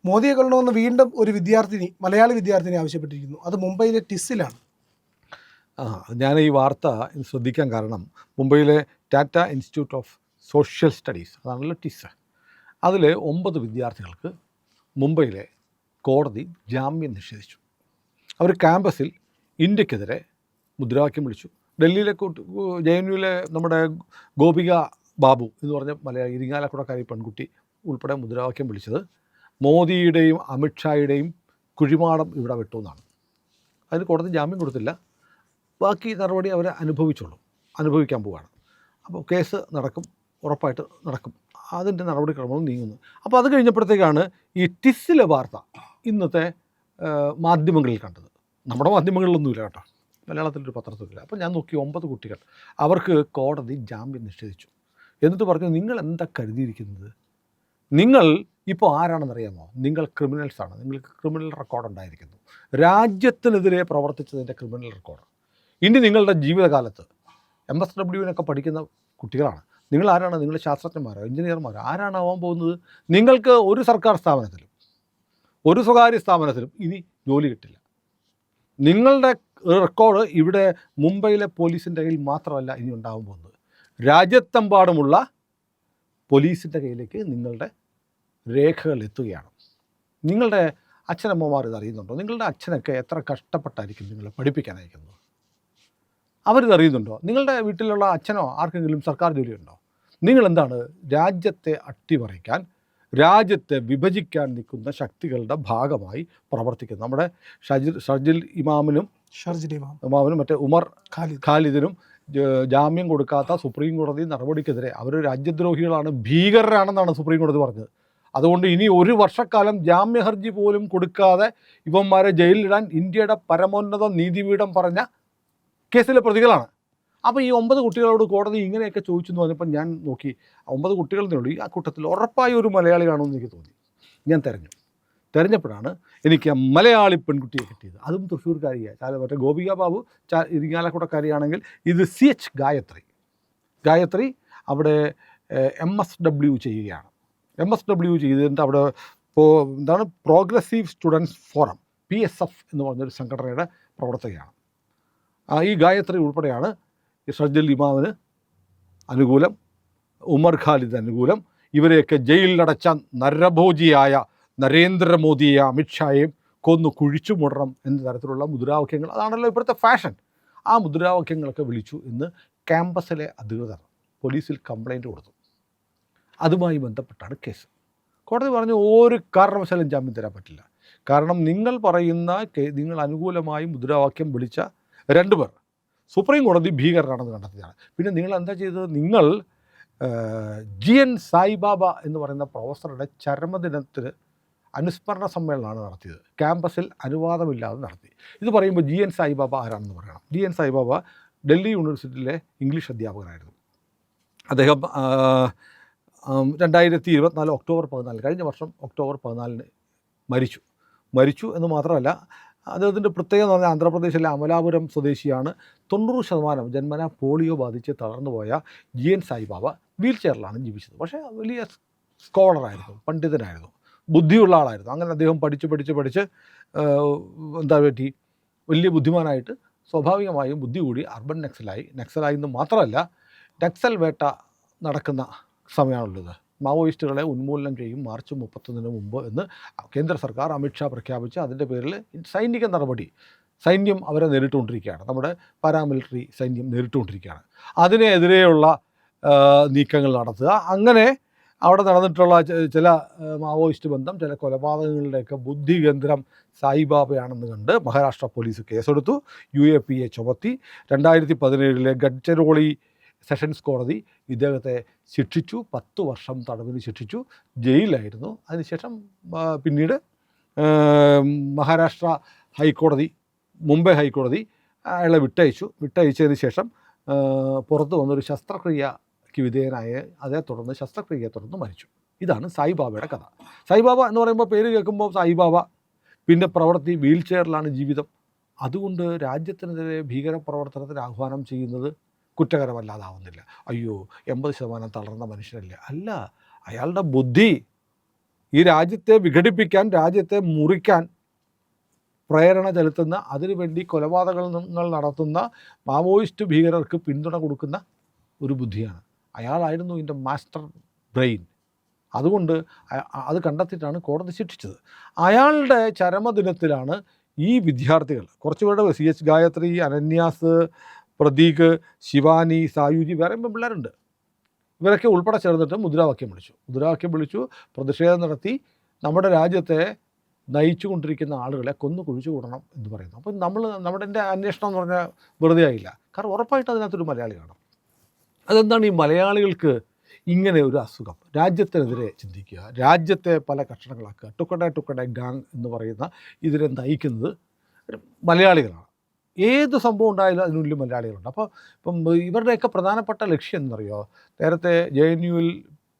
മോദിയെ കൊല്ലണമെന്ന് വീണ്ടും ഒരു മലയാളി വിദ്യാർത്ഥിനി ആവശ്യപ്പെട്ടിരിക്കുന്നു. അത് മുംബൈയിലെ ടിസ്സിലാണ്. ഞാൻ ഈ വാർത്ത ശ്രദ്ധിക്കാൻ കാരണം മുംബൈയിലെ Tata institute of social studies, അതാണല്ലോ ടിസ്, അതിൽ 9 വിദ്യാർത്ഥികൾക്ക് മുംബൈയിലെ കോടതി ജാമ്യം നിഷേധിച്ചു. അവർ ക്യാമ്പസിൽ ഇന്ത്യക്കെതിരെ മുദ്രാവാക്യം വിളിച്ചു. ഡൽഹിയിലെ JNUവിലെ നമ്മുടെ ഗോപിക ബാബു എന്ന് പറഞ്ഞ ഇരിങ്ങാലക്കുടക്കാരി പെൺകുട്ടി ഉൾപ്പെടെ മുദ്രാവാക്യം വിളിച്ചത് മോദിയുടെയും അമിത്ഷായുടെയും കുഴിമാടം ഇവിടെ വിട്ടു എന്നാണ്. അതിന് കോടതി ജാമ്യം കൊടുത്തില്ല. ബാക്കി നടപടി അവർ അനുഭവിക്കാൻ പോവുകയാണ്. അപ്പോൾ കേസ് നടക്കും, ഉറപ്പായിട്ട് നടക്കും. അതിൻ്റെ നടപടിക്രമങ്ങൾ നീങ്ങുന്നു. അപ്പോൾ അത് കഴിഞ്ഞപ്പോഴത്തേക്കാണ് ഈ ടിസ്സിലെ വാർത്ത ഇന്നത്തെ മാധ്യമങ്ങളിൽ കണ്ടത്. നമ്മുടെ മാധ്യമങ്ങളിലൊന്നുമില്ല കേട്ടോ, മലയാളത്തിലൊരു പത്രത്തിലില്ല. അപ്പോൾ ഞാൻ നോക്കി 9 കുട്ടികൾ, അവർക്ക് കോടതി ജാമ്യം നിഷേധിച്ചു. എന്നിട്ട് പറഞ്ഞു, നിങ്ങൾ എന്താ കരുതിയിരിക്കുന്നത്? നിങ്ങൾ ഇപ്പോൾ ആരാണെന്നറിയാമോ? നിങ്ങൾ ക്രിമിനൽസാണ്. നിങ്ങൾക്ക് ക്രിമിനൽ റെക്കോർഡ് ഉണ്ടായിരിക്കുന്നു. രാജ്യത്തിനെതിരെ പ്രവർത്തിച്ചതിൻ്റെ ക്രിമിനൽ റെക്കോർഡ്. ഇനി നിങ്ങളുടെ ജീവിതകാലത്ത് MSWനൊക്കെ പഠിക്കുന്ന കുട്ടികളാണ്. നിങ്ങൾ ആരാണ്? നിങ്ങൾ ശാസ്ത്രജ്ഞന്മാരോ എഞ്ചിനീയർമാരോ ആരാണാവാൻ പോകുന്നത്? നിങ്ങൾക്ക് ഒരു സർക്കാർ സ്ഥാപനത്തിലും ഒരു സ്വകാര്യ സ്ഥാപനത്തിലും ഇനി ജോലി കിട്ടില്ല. നിങ്ങളുടെ റെക്കോർഡ് ഇവിടെ മുംബൈയിലെ പോലീസിൻ്റെ കയ്യിൽ മാത്രമല്ല ഇനി ഉണ്ടാകാൻ പോകുന്നത്, രാജ്യത്തെമ്പാടുമുള്ള പോലീസിൻ്റെ കയ്യിലേക്ക് നിങ്ങളുടെ രേഖകൾ എത്തുകയാണ്. നിങ്ങളുടെ അച്ഛനമ്മമാർ ഇതറിയുന്നുണ്ടോ? നിങ്ങളുടെ അച്ഛനൊക്കെ എത്ര കഷ്ടപ്പെട്ടായിരിക്കും നിങ്ങളെ പഠിപ്പിക്കാൻ അയക്കുന്നത്? അവരിതറിയുന്നുണ്ടോ? നിങ്ങളുടെ വീട്ടിലുള്ള അച്ഛനോ ആർക്കെങ്കിലും സർക്കാർ ജോലിയുണ്ടോ? നിങ്ങളെന്താണ് രാജ്യത്തെ അട്ടിമറിക്കാൻ, രാജ്യത്തെ വിഭജിക്കാൻ നിൽക്കുന്ന ശക്തികളുടെ ഭാഗമായി പ്രവർത്തിക്കുന്നത്? നമ്മുടെ ഷർജിൽ ഇമാമിനും മറ്റേ ഉമർ ഖാലിദിനും ജാമ്യം കൊടുക്കാത്ത സുപ്രീം കോടതി നടപടിക്കെതിരെ അവർ രാജ്യദ്രോഹികളാണ്, ഭീകരരാണെന്നാണ് സുപ്രീം കോടതി പറഞ്ഞത്. അതുകൊണ്ട് ഇനി 1 വർഷക്കാലം ജാമ്യഹർജി പോലും കൊടുക്കാതെ ഇവന്മാരെ ജയിലിലിടാൻ ഇന്ത്യയുടെ പരമോന്നത നീതിപീഠം പറഞ്ഞ കേസിലെ പ്രതികളാണ്. അപ്പോൾ ഈ 9 കുട്ടികളോട് കോടതി ഇങ്ങനെയൊക്കെ ചോദിച്ചു എന്ന് പറഞ്ഞപ്പോൾ ഞാൻ നോക്കി, 9 കുട്ടികളുടെ ഈ ആ കൂട്ടത്തിൽ ഉറപ്പായി ഒരു മലയാളി കാണുമെന്ന് എനിക്ക് തോന്നി. ഞാൻ തിരഞ്ഞപ്പോഴാണ് എനിക്ക് മലയാളി പെൺകുട്ടിയെ കിട്ടിയത്. അതും തൃശ്ശൂർക്കാരിയാണ്. മറ്റേ ഗോപിക ബാബു ഇരിങ്ങാലക്കുടക്കാരിയാണെങ്കിൽ ഇത് CH ഗായത്രി അവിടെ MSW ചെയ്യുകയാണ്. MSW ചെയ്തിട്ട് അവിടെ എന്താണ് പ്രോഗ്രസീവ് സ്റ്റുഡൻസ് ഫോറം PSF എന്ന് പറഞ്ഞൊരു സംഘടനയുടെ പ്രവർത്തകയാണ്. ഈ ഗായത്രി ഉൾപ്പെടെയാണ് ഷർജിൽ ഇമാമിന് അനുകൂലം, ഉമർ ഖാലിദ് അനുകൂലം. ഇവരെയൊക്കെ ജയിലിലടച്ച നരഭോജിയായ നരേന്ദ്രമോദിയെ അമിത്ഷായെയും കൊന്നു കുഴിച്ചു മുടണം എന്ന തരത്തിലുള്ള മുദ്രാവാക്യങ്ങൾ, അതാണല്ലോ ഇപ്പോഴത്തെ ഫാഷൻ. ആ മുദ്രാവാക്യങ്ങളൊക്കെ വിളിച്ചു എന്ന് ക്യാമ്പസിലെ അധികൃതർ പോലീസിൽ കംപ്ലൈൻറ്റ് കൊടുത്തു. അതുമായി ബന്ധപ്പെട്ടാണ് കേസ്. കോടതി പറഞ്ഞു, ഒരു കാരണവശാലും ജാമ്യം തരാൻ പറ്റില്ല. കാരണം നിങ്ങൾ നിങ്ങൾ അനുകൂലമായി മുദ്രാവാക്യം വിളിച്ച 2 പേർ സുപ്രീം കോടതി ഭീകരരാണെന്ന് കണ്ടെത്തിയതാണ്. പിന്നെ നിങ്ങൾ എന്താ ചെയ്തത്? നിങ്ങൾ GN സായിബാബ എന്ന് പറയുന്ന പ്രൊഫസറുടെ ചരമദിനത്തിന് അനുസ്മരണ സമ്മേളനമാണ് നടത്തിയത്. ക്യാമ്പസിൽ അനുവാദമില്ലാതെ നടത്തി. ഇത് പറയുമ്പോൾ GN സായിബാബ ആരാണെന്ന് പറയണം. GN സായിബാബ ഡൽഹി യൂണിവേഴ്സിറ്റിയിലെ ഇംഗ്ലീഷ് അധ്യാപകനായിരുന്നു. അദ്ദേഹം 2024 ഒക്ടോബർ 14, കഴിഞ്ഞ വർഷം ഒക്ടോബർ 14 മരിച്ചു എന്ന് മാത്രമല്ല, അദ്ദേഹത്തിൻ്റെ പ്രത്യേകത എന്ന് പറഞ്ഞാൽ ആന്ധ്രാപ്രദേശിലെ അമലാപുരം സ്വദേശിയാണ്. 90% ജന്മന പോളിയോ ബാധിച്ച് തളർന്നുപോയ GN സായിബാബ വീൽ ചെയറിലാണ് ജീവിച്ചത്. പക്ഷേ വലിയ സ്കോളറായിരുന്നു, പണ്ഡിതനായിരുന്നു, ബുദ്ധിയുള്ള ആളായിരുന്നു. അങ്ങനെ അദ്ദേഹം പഠിച്ച് എന്താ പറ്റി, വലിയ ബുദ്ധിമാനായിട്ട് സ്വാഭാവികമായും ബുദ്ധി കൂടി അർബൻ നക്സലായി എന്ന് മാത്രമല്ല, നക്സൽ വേട്ട നടക്കുന്ന സമയമാണുള്ളത്. മാവോയിസ്റ്റുകളെ ഉന്മൂലനം ചെയ്യും മാർച്ച് 31 മുമ്പ് എന്ന് കേന്ദ്ര സർക്കാർ അമിത്ഷാ പ്രഖ്യാപിച്ച് അതിൻ്റെ പേരിൽ സൈനിക നടപടി, സൈന്യം അവരെ നേരിട്ടുകൊണ്ടിരിക്കുകയാണ്. നമ്മുടെ പാരാമിലിറ്ററി സൈന്യം നേരിട്ടുകൊണ്ടിരിക്കുകയാണ്. അതിനെതിരെയുള്ള നീക്കങ്ങൾ നടത്തുക. അങ്ങനെ അവിടെ നടന്നിട്ടുള്ള ചില മാവോയിസ്റ്റ് ബന്ധം, ചില കൊലപാതകങ്ങളുടെയൊക്കെ ബുദ്ധികേന്ദ്രം സായിബാബയാണെന്ന് കണ്ട് മഹാരാഷ്ട്ര പോലീസ് കേസെടുത്തു, UAPA ചുമത്തി. 2017 ഗഡ്ചിരോളി സെഷൻസ് കോടതി ഇദ്ദേഹത്തെ ശിക്ഷിച്ചു, 10 വർഷം തടവിന് ശിക്ഷിച്ചു. ജയിലിലായിരുന്നു. അതിനുശേഷം പിന്നീട് മഹാരാഷ്ട്ര ഹൈക്കോടതി, മുംബൈ ഹൈക്കോടതി അയാളെ വിട്ടയച്ചതിന് ശേഷം പുറത്ത് വന്നൊരു ശസ്ത്രക്രിയയ്ക്ക് വിധേയനായ, അതേ തുടർന്ന് ശസ്ത്രക്രിയയെ തുടർന്ന് മരിച്ചു. ഇതാണ് സായിബാബയുടെ കഥ. സായിബാബ എന്ന് പറയുമ്പോൾ പേര് കേൾക്കുമ്പോൾ സായിബാബ, പിന്നെ പ്രവൃത്തി വീൽ ചെയറിലാണ് ജീവിതം. അതുകൊണ്ട് രാജ്യത്തിനെതിരെ ഭീകരപ്രവർത്തനത്തിന് ആഹ്വാനം ചെയ്യുന്നത് കുറ്റകരമല്ലാതാവുന്നില്ല. അയ്യോ 80% തളർന്ന മനുഷ്യനല്ലേ? അല്ല, അയാളുടെ ബുദ്ധി ഈ രാജ്യത്തെ വിഘടിപ്പിക്കാൻ, രാജ്യത്തെ മുറിക്കാൻ പ്രേരണ ചെലുത്തുന്ന, അതിനുവേണ്ടി കൊലപാതകങ്ങൾ നടത്തുന്ന മാവോയിസ്റ്റ് ഭീകരർക്ക് പിന്തുണ കൊടുക്കുന്ന ഒരു ബുദ്ധിയാണ്. അയാളായിരുന്നു ഇതിൻ്റെ മാസ്റ്റർ ബ്രെയിൻ. അതുകൊണ്ട് അത് കണ്ടെത്തിയിട്ടാണ് കോടതി ശിക്ഷിച്ചത്. അയാളുടെ ചരമദിനത്തിലാണ് ഈ വിദ്യാർത്ഥികൾ, കുറച്ചുപേരുടെ CH ഗായത്രി, അനന്യാസ്, പ്രതീക്, ശിവാനി, സായുജി, വേറെ പിള്ളേരുണ്ട്, ഇവരൊക്കെ ഉൾപ്പെടെ ചേർന്നിട്ട് മുദ്രാവാക്യം വിളിച്ചു, പ്രതിഷേധം നടത്തി, നമ്മുടെ രാജ്യത്തെ നയിച്ചു കൊണ്ടിരിക്കുന്ന ആളുകളെ കൊന്നു കുഴിച്ചു കൂടണം എന്ന് പറയുന്നു. അപ്പം നമ്മുടെ അന്വേഷണം എന്ന് പറഞ്ഞാൽ വെറുതെ ആയില്ല. കാരണം ഉറപ്പായിട്ട് അതിനകത്തൊരു മലയാളി കാണും. അതെന്താണ് ഈ മലയാളികൾക്ക് ഇങ്ങനെ ഒരു അസുഖം? രാജ്യത്തിനെതിരെ ചിന്തിക്കുക, രാജ്യത്തെ പല കഷണങ്ങളാക്കുക, ടുക്കഡെ ഗാങ് എന്ന് പറയുന്ന ഇതിനെ നയിക്കുന്നത് മലയാളികളാണ്. ഏത് സംഭവം ഉണ്ടായാലും അതിനുള്ളിൽ മലയാളികളുണ്ട്. അപ്പോൾ ഇവരുടെയൊക്കെ പ്രധാനപ്പെട്ട ലക്ഷ്യം എന്നറിയോ? നേരത്തെ JNUവിൽ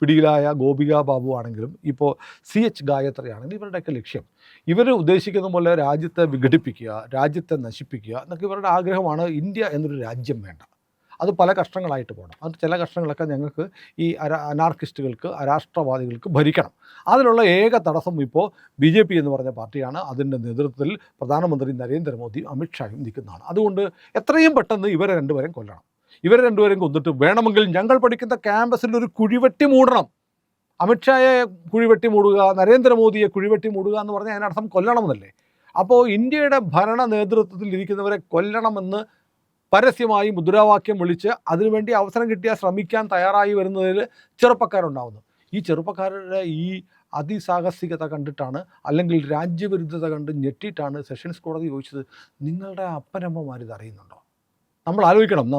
പിടിയിലായ ഗോപിക ബാബു ആണെങ്കിലും ഇപ്പോൾ CH ഗായത്രി ആണെങ്കിലും ഇവരുടെയൊക്കെ ലക്ഷ്യം, ഇവർ ഉദ്ദേശിക്കുന്ന പോലെ രാജ്യത്തെ വിഘടിപ്പിക്കുക, രാജ്യത്തെ നശിപ്പിക്കുക എന്നൊക്കെ ഇവരുടെ ആഗ്രഹമാണ്. ഇന്ത്യ എന്നൊരു രാജ്യം വേണ്ട, അത് പല കഷ്ണങ്ങളായിട്ട് പോകണം. അത് ചില കഷ്ണങ്ങളൊക്കെ ഞങ്ങൾക്ക് ഈ അനാർക്കിസ്റ്റുകൾക്ക്, അരാഷ്ട്രവാദികൾക്ക് ഭരിക്കണം. അതിനുള്ള ഏക തടസ്സം ഇപ്പോൾ BJP എന്ന് പറഞ്ഞ പാർട്ടിയാണ്. അതിൻ്റെ നേതൃത്വത്തിൽ പ്രധാനമന്ത്രി നരേന്ദ്രമോദി, അമിത്ഷായും നിൽക്കുന്നതാണ്. അതുകൊണ്ട് എത്രയും പെട്ടെന്ന് ഇവരെ രണ്ടുപേരെയും കൊല്ലണം. ഇവരെ രണ്ടുപേരെയും കൊന്നിട്ട് വേണമെങ്കിൽ ഞങ്ങൾ പഠിക്കുന്ന ക്യാമ്പസിൽ ഒരു കുഴിവെട്ടി മൂടണം. അമിത്ഷായെ കുഴിവെട്ടി മൂടുക, നരേന്ദ്രമോദിയെ കുഴിവെട്ടി മൂടുക എന്ന് പറഞ്ഞാൽ അതിനർത്ഥം കൊല്ലണമെന്നല്ലേ? അപ്പോൾ ഇന്ത്യയുടെ ഭരണ നേതൃത്വത്തിൽ ഇരിക്കുന്നവരെ കൊല്ലണമെന്ന് പരസ്യമായി മുദ്രാവാക്യം വിളിച്ച് അതിനുവേണ്ടി അവസരം കിട്ടിയാൽ ശ്രമിക്കാൻ തയ്യാറായി വരുന്നതിൽ ചെറുപ്പക്കാരുണ്ടാവുന്നു. ഈ ചെറുപ്പക്കാരുടെ ഈ അതിസാഹസികത കണ്ടിട്ടാണ്, അല്ലെങ്കിൽ രാജ്യവിരുദ്ധത കണ്ട് ഞെട്ടിയിട്ടാണ് സെഷൻസ് കോടതി ചോദിച്ചത്, നിങ്ങളുടെ അപ്പനമ്മമാർ ഇത് അറിയുന്നുണ്ടോ? നമ്മൾ ആലോചിക്കണം.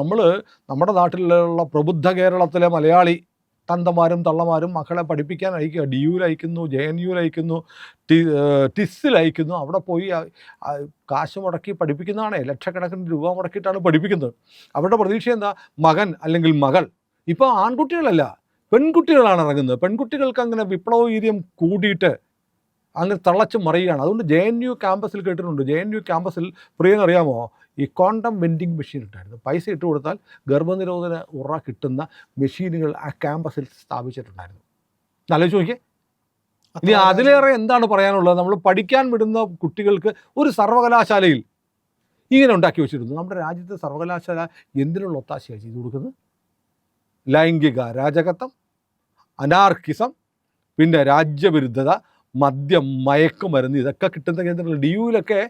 നമ്മുടെ നാട്ടിലുള്ള പ്രബുദ്ധ കേരളത്തിലെ മലയാളി തന്തമാരും തള്ളമാരും മക്കളെ പഠിപ്പിക്കാൻ അയക്കുക. DUവിൽ അയക്കുന്നു, JNUവിൽ അയക്കുന്നു, TISസിൽ അയക്കുന്നു. അവിടെ പോയി കാശ് മുടക്കി പഠിപ്പിക്കുന്നതാണേ, ലക്ഷക്കണക്കിന് രൂപ മുടക്കിയിട്ടാണ് പഠിപ്പിക്കുന്നത്. അവരുടെ പ്രതീക്ഷ എന്താ? മകൻ അല്ലെങ്കിൽ മകൾ. ഇപ്പോൾ ആൺകുട്ടികളല്ല, പെൺകുട്ടികളാണ് ഇറങ്ങുന്നത്. പെൺകുട്ടികൾക്ക് അങ്ങനെ വിപ്ലവവീര്യം കൂടിയിട്ട് അങ്ങനെ തള്ളച്ചു മറിയുകയാണ്. അതുകൊണ്ട് JNU ക്യാമ്പസിൽ കേട്ടിട്ടുണ്ട്. JNU ക്യാമ്പസിൽ പ്രിയെന്നറിയാമോ, ഈ ക്വാണ്ടം വെൻഡിങ് മെഷീൻ ഉണ്ടായിരുന്നു. പൈസ ഇട്ട് കൊടുത്താൽ ഗർഭനിരോധന ഉറ കിട്ടുന്ന മെഷീനുകൾ ആ ക്യാമ്പസിൽ സ്ഥാപിച്ചിട്ടുണ്ടായിരുന്നു. ആലോചിച്ച് നോക്കിയേ. ഇനി അതിലേറെ എന്താണ് പറയാനുള്ളത്? നമ്മൾ പഠിക്കാൻ വിടുന്ന കുട്ടികൾക്ക് ഒരു സർവകലാശാലയിൽ ഇങ്ങനെ ഉണ്ടാക്കി വെച്ചിരുന്നു. നമ്മുടെ രാജ്യത്തെ സർവകലാശാല എന്തിനുള്ള ഒത്താശയാണ് ചെയ്തു കൊടുക്കുന്നത്? ലൈംഗിക അരാജകത്വം, അനാർക്കിസം, പിന്നെ രാജ്യവിരുദ്ധത, മദ്യം, മയക്കുമരുന്ന്, ഇതൊക്കെ കിട്ടുന്ന കേന്ദ്രങ്ങൾ. DUവിലൊക്കെ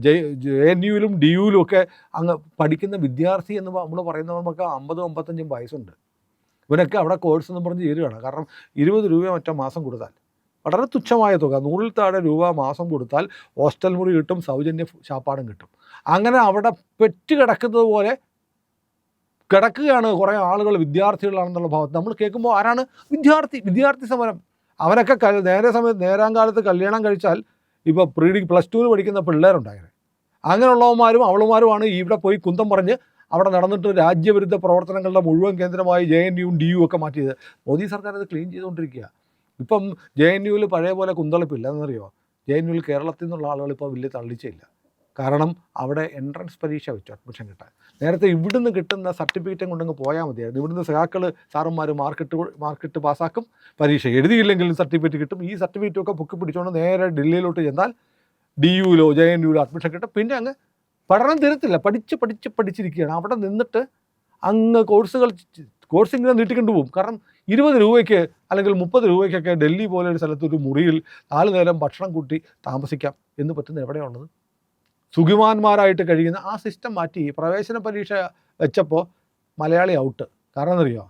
JNUവിലും DUവിലും ഒക്കെ അങ്ങ് പഠിക്കുന്ന വിദ്യാർത്ഥി എന്ന് നമ്മൾ പറയുന്നവർക്ക് 50-55 വയസ്സുണ്ട്. ഇവനൊക്കെ അവിടെ കോഴ്സ് എന്ന് പറഞ്ഞ് ചേരുകയാണ്. കാരണം 20 രൂപ മറ്റോ മാസം കൊടുത്താൽ, വളരെ തുച്ഛമായ തുക, 100-ൽ താഴെ രൂപ മാസം കൊടുത്താൽ ഹോസ്റ്റൽ മുറി കിട്ടും, സൗജന്യ ശാപ്പാടും കിട്ടും. അങ്ങനെ അവിടെ പെറ്റ് കിടക്കുന്നത് പോലെ കിടക്കുകയാണ് കുറേ ആളുകൾ, വിദ്യാർത്ഥികളാണെന്നുള്ള ഭാവത്ത്. നമ്മൾ കേൾക്കുമ്പോൾ ആരാണ്? വിദ്യാർത്ഥി സമരം. അവനൊക്കെ നേരാം കാലത്ത് കല്യാണം കഴിച്ചാൽ ഇപ്പോൾ +2 പഠിക്കുന്ന പിള്ളേരുണ്ടായത്. അങ്ങനെയുള്ളവന്മാരും അവളുമാരുമാണ് ഇവിടെ പോയി കുന്തം പറഞ്ഞ് അവിടെ നടന്നിട്ട് രാജ്യവിരുദ്ധ പ്രവർത്തനങ്ങളുടെ മുഴുവൻ കേന്ദ്രമായി JNUവും DUവും ഒക്കെ മാറ്റിയത്. മോദി സർക്കാർ അത് ക്ലീൻ ചെയ്തുകൊണ്ടിരിക്കുക. ഇപ്പം JNUവിൽ പഴയ പോലെ കുന്തളിപ്പില്ല എന്നറിയോ? JNUവിൽ കേരളത്തിൽ നിന്നുള്ള ആളുകൾ ഇപ്പോൾ വലിയ തള്ളിച്ചയില്ല. കാരണം അവിടെ എൻട്രൻസ് പരീക്ഷ വെച്ചു അഡ്മിഷൻ കിട്ടാൻ. നേരത്തെ ഇവിടുന്ന് കിട്ടുന്ന സർട്ടിഫിക്കറ്റും കൊണ്ടങ്ങ് പോയാൽ മതിയായിരുന്നു. ഇവിടുന്ന് സഹാക്കൾ സാറന്മാർ മാർക്കിട്ട് പാസ്സാക്കും, പരീക്ഷ എഴുതിയില്ലെങ്കിലും സർട്ടിഫിക്കറ്റ് കിട്ടും. ഈ സർട്ടിഫിക്കറ്റൊക്കെ പൊക്കി പിടിച്ചുകൊണ്ട് നേരെ ഡൽഹിയിലോട്ട് ചെന്നാൽ DUവിലോ JNUവിലോ അഡ്മിഷൻ കിട്ടും. പിന്നെ അങ്ങ് പഠനം തീരത്തില്ല, പഠിച്ചിരിക്കുകയാണ്. അവിടെ നിന്നിട്ട് അങ്ങ് കോഴ്സ് ഇങ്ങനെ നീട്ടിക്കൊണ്ട് പോകും. കാരണം 20 രൂപയ്ക്ക് അല്ലെങ്കിൽ 30 രൂപയ്ക്കൊക്കെ ഡൽഹി പോലെ ഒരു സ്ഥലത്ത് ഒരു മുറിയിൽ 4 നേരം ഭക്ഷണം കൂട്ടി താമസിക്കാം എന്ന് പറ്റുന്ന എവിടെയാണുള്ളത്? സുഖിമാന്മാരായിട്ട് കഴിയുന്ന ആ സിസ്റ്റം മാറ്റി പ്രവേശന പരീക്ഷ വെച്ചപ്പോൾ മലയാളി ഔട്ട്. കാരണം എന്നറിയോ?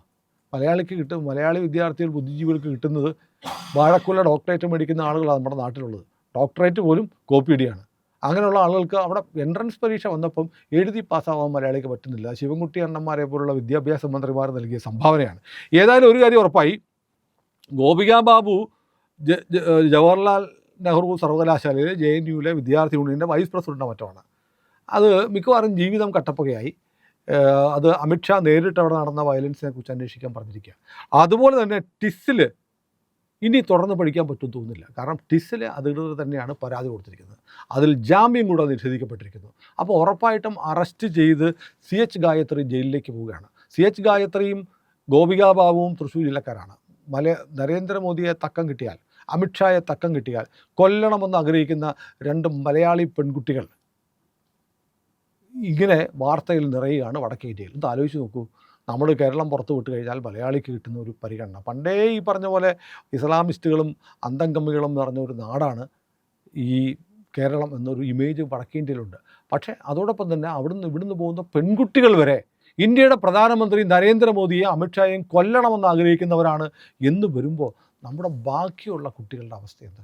മലയാളി വിദ്യാർത്ഥികൾ, ബുദ്ധിജീവികൾക്ക് കിട്ടുന്നത് വാഴക്കുല ഡോക്ടറേറ്റ് മേടിക്കുന്ന ആളുകളാണ് നമ്മുടെ നാട്ടിലുള്ളത്. ഡോക്ടറേറ്റ് പോലും കോപ്പിയടിയാണ്. അങ്ങനെയുള്ള ആളുകൾക്ക് അവിടെ എൻട്രൻസ് പരീക്ഷ വന്നപ്പം എഴുതി പാസ്സാവാൻ മലയാളിക്ക് പറ്റുന്നില്ല. ശിവൻകുട്ടി അണ്ണന്മാരെ പോലുള്ള വിദ്യാഭ്യാസ മന്ത്രിമാർ നൽകിയ സംഭാവനയാണ്. ഏതായാലും ഒരു കാര്യം ഉറപ്പായി, ഗോപിക ബാബു ജവഹർലാൽ നെഹ്റു സർവകലാശാലയിലെ JNUവിലെ വിദ്യാർത്ഥി യൂണിയൻ്റെ വൈസ് പ്രസിഡൻ്റോ മറ്റുമാണ്. അത് മിക്കവാറും ജീവിതം കട്ടപ്പുകയായി. അത് അമിത്ഷാ നേരിട്ട് അവിടെ നടന്ന വയലൻസിനെ കുറിച്ച് അന്വേഷിക്കാൻ പറഞ്ഞിരിക്കുക. അതുപോലെ തന്നെ TISസിൽ ഇനി തുടർന്ന് പഠിക്കാൻ പറ്റുമെന്ന് തോന്നുന്നില്ല. കാരണം TISസിലെ അധികൃതർ തന്നെയാണ് പരാതി കൊടുത്തിരിക്കുന്നത്. അതിൽ ജാമ്യം കൂടെ നിഷേധിക്കപ്പെട്ടിരിക്കുന്നു. അപ്പോൾ ഉറപ്പായിട്ടും അറസ്റ്റ് ചെയ്ത് CH ഗായത്രി ജയിലിലേക്ക് പോവുകയാണ്. CH ഗായത്രിയും ഗോപിക ബാബുവും തൃശ്ശൂർ ജില്ലക്കാരാണ്. നരേന്ദ്രമോദിയെ തക്കം കിട്ടിയാൽ, അമിത്ഷായെ തക്കം കിട്ടിയാൽ കൊല്ലണമെന്ന് ആഗ്രഹിക്കുന്ന 2 മലയാളി പെൺകുട്ടികൾ ഇങ്ങനെ വാർത്തയിൽ നിറയുകയാണ് വടക്കേ ഇന്ത്യയിൽ. ഇത് ആലോചിച്ച് നോക്കൂ. നമ്മൾ കേരളം പുറത്ത് വിട്ട് കഴിഞ്ഞാൽ മലയാളിക്ക് കിട്ടുന്ന ഒരു പരിഗണന. പണ്ടേ ഈ പറഞ്ഞ പോലെ ഇസ്ലാമിസ്റ്റുകളും അന്തംകമ്മികളും നിറഞ്ഞ ഒരു നാടാണ് ഈ കേരളം എന്നൊരു ഇമേജ് വടക്കേ ഇന്ത്യയിലുണ്ട്. പക്ഷേ അതോടൊപ്പം തന്നെ ഇവിടുന്ന് പോകുന്ന പെൺകുട്ടികൾ വരെ ഇന്ത്യയുടെ പ്രധാനമന്ത്രി നരേന്ദ്രമോദിയെ അമിത്ഷായെയും കൊല്ലണമെന്ന് ആഗ്രഹിക്കുന്നവരാണ് എന്ന് വരുമ്പോൾ നമ്മുടെ ബാക്കിയുള്ള കുട്ടികളുടെ അവസ്ഥ എന്താ?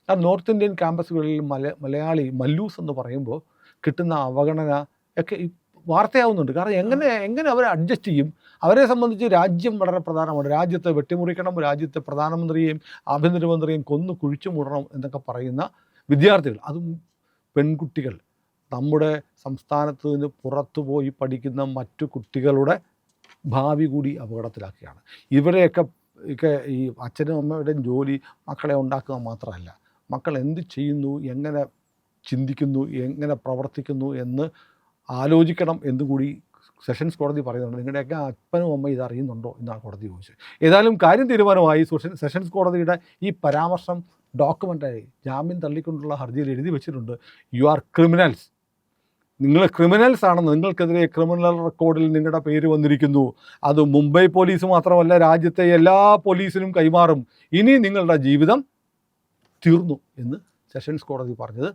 ആ നോർത്ത് ഇന്ത്യൻ ക്യാമ്പസുകളിൽ മലയാളി മല്ലൂസ് എന്ന് പറയുമ്പോൾ കിട്ടുന്ന അവഗണന ഒക്കെ ഈ വാർത്തയാവുന്നുണ്ട്. കാരണം എങ്ങനെ അവരെ അഡ്ജസ്റ്റ് ചെയ്യും? അവരെ സംബന്ധിച്ച് രാജ്യം വളരെ പ്രധാനമാണ്. രാജ്യത്തെ വെട്ടിമുറിക്കണം, രാജ്യത്തെ പ്രധാനമന്ത്രിയെയും ആഭ്യന്തരമന്ത്രിയെയും കൊന്നു കുഴിച്ചു മൂടണം എന്നൊക്കെ പറയുന്ന വിദ്യാർത്ഥികൾ, അതും പെൺകുട്ടികൾ, നമ്മുടെ സംസ്ഥാനത്ത് നിന്ന് പുറത്തു പോയി പഠിക്കുന്ന മറ്റു കുട്ടികളുടെ ഭാവി കൂടി അപകടത്തിലാക്കുകയാണ്. ഇവരെയൊക്കെ ഈ അച്ഛനും അമ്മയുടെയും ജോലി മക്കളെ ഉണ്ടാക്കുക മാത്രമല്ല, മക്കൾ എന്ത് ചെയ്യുന്നു, എങ്ങനെ ചിന്തിക്കുന്നു, എങ്ങനെ പ്രവർത്തിക്കുന്നു എന്ന് ആലോചിക്കണം എന്നുകൂടി സെഷൻസ് കോടതി പറയുന്നുണ്ട്. നിങ്ങളുടെയൊക്കെ അപ്പനും അമ്മ ഇത് അറിയുന്നുണ്ടോ എന്നാണ് കോടതി ചോദിച്ചത്. ഏതായാലും കാര്യം തീരുമാനമായി. സെഷൻസ് കോടതിയുടെ ഈ പരാമർശം ഡോക്യുമെൻ്റായി ജാമ്യം തള്ളിക്കൊണ്ടുള്ള ഹർജിയിൽ എഴുതി വെച്ചിട്ടുണ്ട്. യു ആർ ക്രിമിനൽസ്, നിങ്ങൾ ക്രിമിനൽസ് ആണെന്ന്, നിങ്ങൾക്കെതിരെ ക്രിമിനൽ റെക്കോർഡിൽ നിങ്ങളുടെ പേര് വന്നിരിക്കുന്നു. അത് മുംബൈ പോലീസ് മാത്രമല്ല, രാജ്യത്തെ എല്ലാ പോലീസിനും കൈമാറും. ഇനി നിങ്ങളുടെ ജീവിതം തീർന്നു എന്ന് സെഷൻസ് കോടതി പറഞ്ഞത്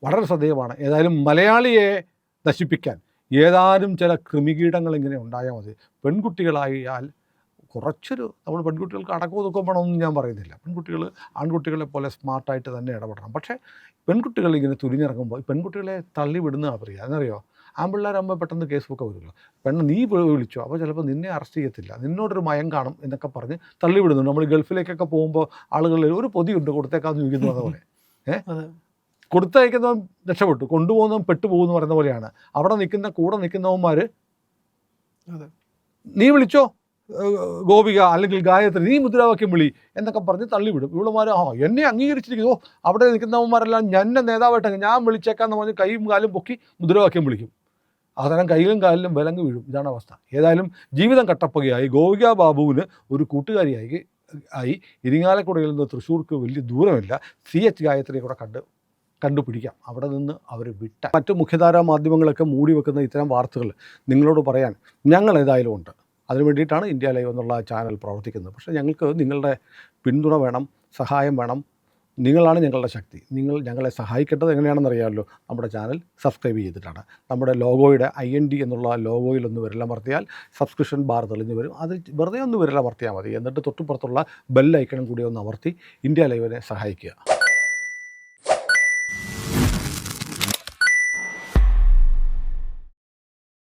വളരെ ശ്രദ്ധേയമാണ്. ഏതായാലും മലയാളിയെ നശിപ്പിക്കാൻ ഏതാനും ചില കൃമികീടങ്ങൾ ഇങ്ങനെ ഉണ്ടായാൽ മതി. പെൺകുട്ടികളായാൽ നമ്മൾ പെൺകുട്ടികൾക്ക് അടക്കം ഒതുക്കപ്പെടണമെന്ന് ഞാൻ പറയുന്നില്ല. പെൺകുട്ടികൾ ആൺകുട്ടികളെ പോലെ സ്മാർട്ടായിട്ട് തന്നെ ഇടപെടണം. പക്ഷേ പെൺകുട്ടികൾ ഇങ്ങനെ തുരിഞ്ഞിറങ്ങുമ്പോൾ പെൺകുട്ടികളെ തള്ളിവിടുന്നതാണ് പറയുക. എന്നറിയോ, ആൺപിള്ളേരാകുമ്പോൾ പെട്ടെന്ന് കേസ് ബുക്ക് വരുമല്ലോ. നീ വിളിച്ചോ, അപ്പോൾ ചിലപ്പോൾ നിന്നെ അറസ്റ്റ് ചെയ്യത്തില്ല, നിന്നോടൊരു മയം കാണും എന്നൊക്കെ പറഞ്ഞ് തള്ളിവിടുന്നുണ്ട്. നമ്മൾ ഗൾഫിലേക്കൊക്കെ പോകുമ്പോൾ ആളുകളിൽ ഒരു പൊതിയുണ്ട് കൊടുത്തേക്കാന്ന് ചോദിക്കുന്നു, അതുപോലെ കൊടുത്തയക്കുന്നവൻ രക്ഷപ്പെട്ടു, കൊണ്ടുപോകുന്നവൻ പെട്ടുപോകുമെന്ന് പറയുന്ന പോലെയാണ്. അവിടെ കൂടെ നിൽക്കുന്നവന്മാർ നീ വിളിച്ചോ ഗോപിക അല്ലെങ്കിൽ ഗായത്രി, നീ മുദ്രാവാക്യം വിളി എന്നൊക്കെ പറഞ്ഞ് തള്ളിവിടും. ഇവളുമാർ എന്നെ അംഗീകരിച്ചിരിക്കുന്നു, അവിടെ നിൽക്കുന്നവന്മാരെല്ലാം എന്നെ നേതാവായിട്ട് ഞാൻ വിളിച്ചേക്കാന്ന് പറഞ്ഞ് കൈയും കാലും പൊക്കി മുദ്രാവാക്യം വിളിക്കും. അവസാനം കയ്യിലും കാലിലും വിലങ്ങ് വീഴും. ഇതാണ് അവസ്ഥ. ഏതായാലും ജീവിതം കട്ടപ്പകയായി. ഗോപിക ബാബുവിന് ഒരു കൂട്ടുകാരിയായി ഇരിങ്ങാലക്കുടയിൽ നിന്ന് തൃശ്ശൂർക്ക് വലിയ ദൂരമില്ല. CH ഗായത്രിയെ കൂടെ കണ്ടുപിടിക്കാം. അവിടെ നിന്ന് അവർ മറ്റു മുഖ്യധാരാ മാധ്യമങ്ങളൊക്കെ മൂടി വെക്കുന്ന ഇത്തരം വാർത്തകൾ നിങ്ങളോട് പറയാൻ ഞങ്ങൾ ഏതായാലും ഉണ്ട്. അതിനു വേണ്ടിയിട്ടാണ് ഇന്ത്യ ലൈവ് എന്നുള്ള ചാനൽ പ്രവർത്തിക്കുന്നത്. പക്ഷേ ഞങ്ങൾക്ക് നിങ്ങളുടെ പിന്തുണ വേണം, സഹായം വേണം. നിങ്ങളാണ് ഞങ്ങളുടെ ശക്തി. നിങ്ങൾ ഞങ്ങളെ സഹായിക്കേണ്ടത് എങ്ങനെയാണെന്ന് അറിയാമല്ലോ. നമ്മുടെ ചാനൽ സബ്സ്ക്രൈബ് ചെയ്തിട്ടാണ്. നമ്മുടെ ലോഗോയുടെ IND എന്നുള്ള ലോഗോയിൽ ഒന്ന് വിരലമർത്തിയാൽ സബ്സ്ക്രിപ്ഷൻ ബാർ തെളിഞ്ഞ് വരും. അത് വെറുതെ ഒന്ന് വിരലമർത്തിയാൽ മതി. എന്നിട്ട് തൊട്ടുപുറത്തുള്ള ബെൽ ഐക്കണും കൂടി ഒന്ന് അമർത്തി ഇന്ത്യ ലൈവിനെ സഹായിക്കുക.